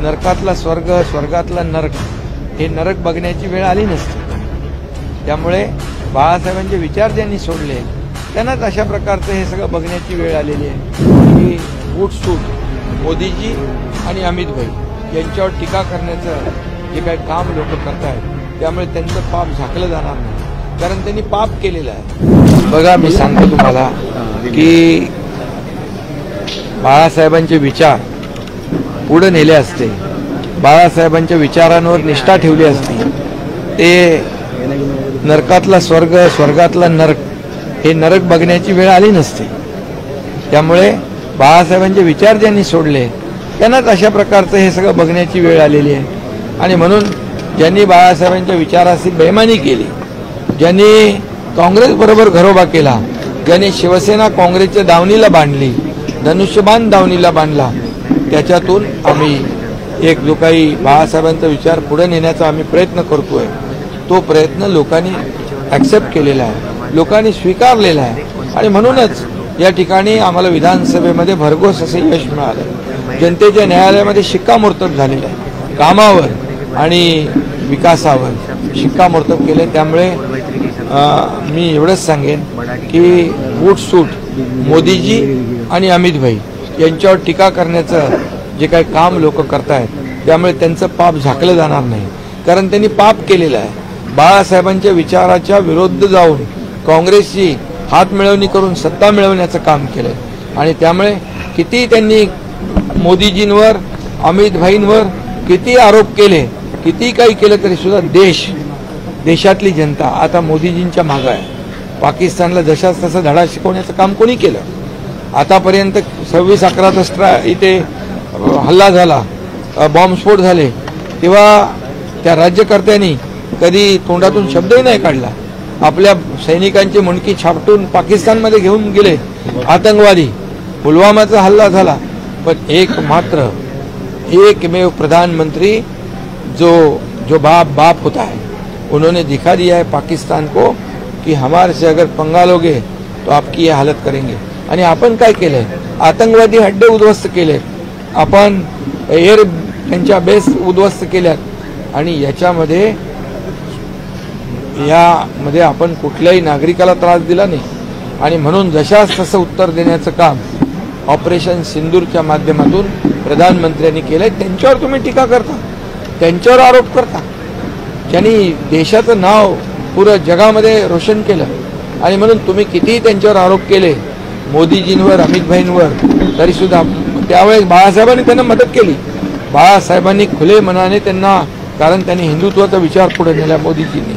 नरकातला स्वर्ग, स्वर्गातला नरक, हे नरक बघण्याची वेळ आली नसती. त्यामुळे बाळासाहेबांचे विचार ज्यांनी सोडले त्यांनाच अशा प्रकारचं हे सगळं बघण्याची वेळ आलेली आहे की उठसूट मोदीजी आणि अमित भाई यांच्यावर टीका करण्याचं जे काही काम लोक करतायत त्यामुळे त्यांचं पाप झाकलं जाणार नाही, कारण त्यांनी पाप केलेलं आहे. बघा, मी सांगतो तुम्हाला की बाळासाहेबांचे विचार पुढे नेले असते, बाळासाहेबांच्या विचारांवर निष्ठा ठेवली असती, ते नरकातला स्वर्ग, स्वर्गातला नरक, हे नरक बघण्याची वेळ आली नसती. त्यामुळे बाळासाहेबांचे विचार ज्यांनी सोडले त्यांनाच अशा प्रकारचं हे सगळं बघण्याची वेळ आलेली आहे. आणि म्हणून ज्यांनी बाळासाहेबांच्या विचाराशी बेईमानी केली, ज्यांनी काँग्रेसबरोबर घरोबा केला, ज्यांनी शिवसेना काँग्रेसच्या दावणीला बांधली, धनुष्यबाण दावणीला बांधला, त्याच्यातून आम्ही एक जो काही बाळासाहेबांचा विचार पुढे नेण्याचा आम्ही प्रयत्न करतोय, तो प्रयत्न लोकांनी ॲक्सेप्ट केलेला आहे, लोकांनी स्वीकारलेला आहे. आणि म्हणूनच या ठिकाणी आम्हाला विधानसभेमध्ये भरघोस असे यश मिळालं. जनतेच्या न्यायालयामध्ये शिक्कामोर्तब झालेलं आहे, कामावर आणि विकासावर शिक्कामोर्तब केले. त्यामुळे मी एवढंच सांगेन की उठसूट मोदीजी आणि अमित भाई यांच्यावर टीका करण्याचं जे काही काम लोक करतायत त्यामुळे त्यांचं पाप झाकलं जाणार नाही, कारण त्यांनी पाप केलेलं आहे. बाळासाहेबांच्या विचाराच्या विरुद्ध जाऊन काँग्रेसची हातमिळवणी करून सत्ता मिळवण्याचं काम केलंय. आणि त्यामुळे किती त्यांनी मोदीजींवर, अमित भाईंवर किती आरोप केले, किती काही केलं तरी सुद्धा देशातली जनता आता मोदीजींच्या मागं आहे. पाकिस्तानला जशाच तसा धडा शिकवण्याचं काम कोणी केलं? आतापर्यंत 26/11 इथे हल्ला झाला, बॉम्बस्फोट झाले, तेव्हा त्या राज्यकर्त्यांनी कधी तोंडातून शब्दही नाही काढला. आपल्या सैनिकांची मुंडकी छापटून पाकिस्तानमध्ये घेऊन गेले आतंकवादी. पुलवामाचा हल्ला झाला, पण एकमेव प्रधानमंत्री जो बाप होता है, उन्होंने दिखा दिया है पाकिस्तान को कि हमारे से अगर पंगा लोगे तो आपकी ये हालत करेंगे. आणि आपण काय केलंय? आतंकवादी अड्डे उद्ध्वस्त केले, आपण एअर त्यांच्या बेस उद्ध्वस्त केल्यात. आणि यामध्ये आपण कुठल्याही नागरिकाला त्रास दिला नाही. आणि म्हणून जशाच तसं उत्तर देण्याचं काम ऑपरेशन सिंदूरच्या माध्यमातून प्रधानमंत्र्यांनी केलंय. त्यांच्यावर तुम्ही टीका करता, त्यांच्यावर आरोप करता, ज्यांनी देशाचं नाव पुरं जगामध्ये रोशन केलं. आणि म्हणून तुम्ही कितीही त्यांच्यावर आरोप केले, मोदीजींवर, अमित भाईंवर, तरी सुद्धा त्यावेळेस बाळासाहेबांनी त्यांना मदत केली. बाळासाहेबांनी खुले मनाने त्यांना, कारण त्यांनी हिंदुत्वाचा विचार पुढे नेला मोदीजींनी.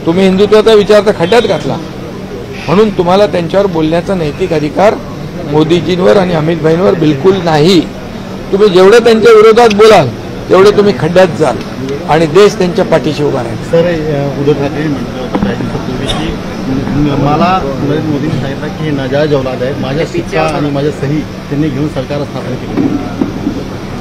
तुम्ही हिंदुत्वाचा विचार तर खड्ड्यात घातला, म्हणून तुम्हाला त्यांच्यावर बोलण्याचा नैतिक अधिकार मोदीजींवर आणि अमित भाईंवर बिलकुल नाही. तुम्ही जेवढं त्यांच्या विरोधात बोलाल तेवढे तुम्ही खड्ड्यात जाल आणि देश त्यांच्या पाठीशी उभा राहील. सर, उद्धव ठाकरे म्हटलं होतं काही दिवसापूर्वी की मला नरेंद्र मोदींनी सांगितलं की हे नाजायज औलाद आहे, माझ्या शिक्षा आणि माझ्या सही त्यांनी घेऊन सरकार स्थापन केली.